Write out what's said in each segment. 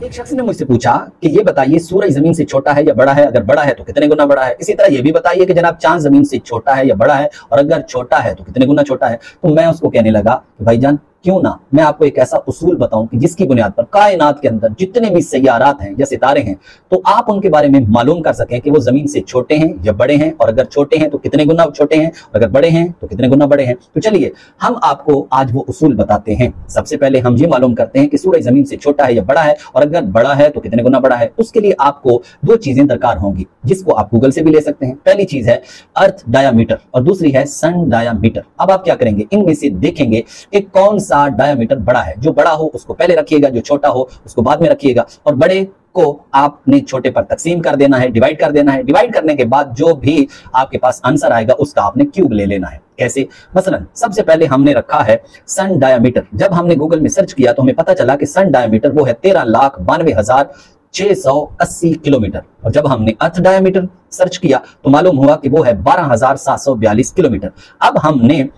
एक शख्स ने मुझसे पूछा कि ये बताइए सूरज जमीन से छोटा है या बड़ा है, अगर बड़ा है तो कितने गुना बड़ा है। इसी तरह ये भी बताइए कि जनाब चांद जमीन से छोटा है या बड़ा है, और अगर छोटा है तो कितने गुना छोटा है। तो मैं उसको कहने लगा कि भाईजान क्यों ना मैं आपको एक ऐसा उसूल बताऊं कि जिसकी बुनियाद पर कायनात के अंदर जितने भी सैयारात हैं या सितारे हैं, तो आप उनके बारे में मालूम कर सकें कि वो जमीन से छोटे हैं या बड़े हैं, और अगर छोटे हैं तो कितने गुना छोटे हैं, और अगर बड़े हैं तो कितने गुना बड़े हैं। तो चलिए हम आपको आज वो उसूल बताते हैं। सबसे पहले हम ये मालूम करते हैं कि सूरज जमीन से छोटा है या बड़ा है, और अगर बड़ा है तो कितने गुना बड़ा है। उसके लिए आपको दो चीजें दरकार होंगी, जिसको आप गूगल से भी ले सकते हैं। पहली चीज है अर्थ डायामीटर और दूसरी है सन डायामीटर। अब आप क्या करेंगे, इनमें से देखेंगे कि कौन सा डायामीटर बड़ा है। जो बड़ा हो उसको पहले रखिएगा, जो छोटा हो उसको बाद में रखिएगा, और बड़े को आपने छोटे पर तकसीम कर देना है, डिवाइड कर देना है। डिवाइड करने के बाद जो भी आपके पास आंसर आएगा उसका आपने क्यूब ले लेना है। कैसे? मसलन सबसे पहले हमने रखा है सन डायामीटर। जब हमने गूगल में सर्च किया तो हमें पता चला कि सन डायामीटर वो है 13,92,680 किलोमीटर, और जब हमने अर्थ डायामीटर सर्च किया तो मालूम हुआ कि वो है 12,742 किलोमीटर। अब हमने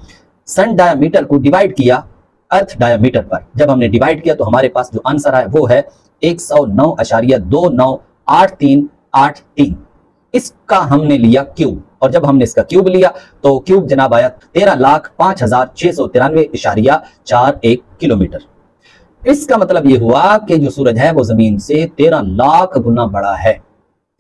सन डायामीटर को डिवाइड किया अर्थ डायामीटर पर। जब हमने डिवाइड किया तो हमारे पास जो आंसर आया वो है 109.298383। इसका हमने लिया क्यूब, और जब हमने इसका क्यूब लिया तो क्यूब जनाब आया 13,05,693.41 किलोमीटर। इसका मतलब ये हुआ कि जो सूरज है वो जमीन से 13 लाख गुना बड़ा है।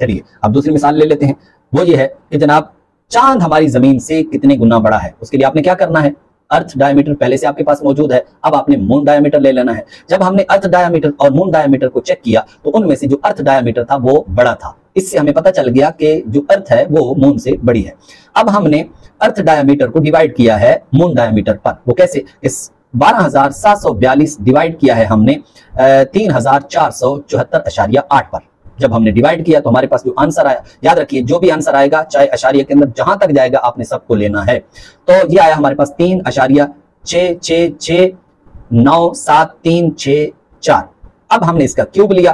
चलिए अब दूसरी मिसाल ले लेते हैं। वो ये है कि जनाब चांद हमारी जमीन से कितने गुना बड़ा है। उसके लिए आपने क्या करना है, अर्थ डायमीटर पहले से आपके पास मौजूद है, अब आपने मून डायमीटर ले लेना है। जब हमने अर्थ डायमीटर और मून डायमीटर को चेक किया तो उनमें से जो अर्थ डायमीटर था वो बड़ा था। इससे हमें पता चल गया कि जो अर्थ है वो मून से बड़ी है। अब हमने अर्थ डायमीटर को डिवाइड किया है मून डायमीटर पर। वो कैसे? इस 12,742 डिवाइड किया है हमने 3,474.8 पर। जब हमने डिवाइड किया तो हमारे पास जो आंसर आया, याद रखिए जो भी आंसर आएगा चाहे अशारिया के अंदर जहां तक जाएगा आपने सबको लेना है। तो ये आया हमारे पास 3.6669736 अब हमने इसका क्यूब लिया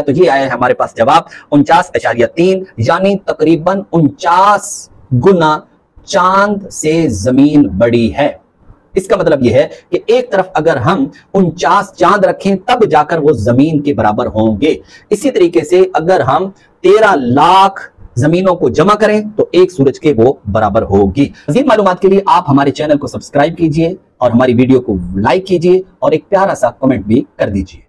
तो ये आया हमारे पास जवाब 49.3, यानी तकरीबन 49 गुना चांद से जमीन बड़ी है। इसका मतलब यह है कि एक तरफ अगर हम 49 चांद रखें तब जाकर वो जमीन के बराबर होंगे। इसी तरीके से अगर हम 13 लाख जमीनों को जमा करें तो एक सूरज के वो बराबर होगी। मज़ीद मालूमात के लिए आप हमारे चैनल को सब्सक्राइब कीजिए और हमारी वीडियो को लाइक कीजिए और एक प्यारा सा कमेंट भी कर दीजिए।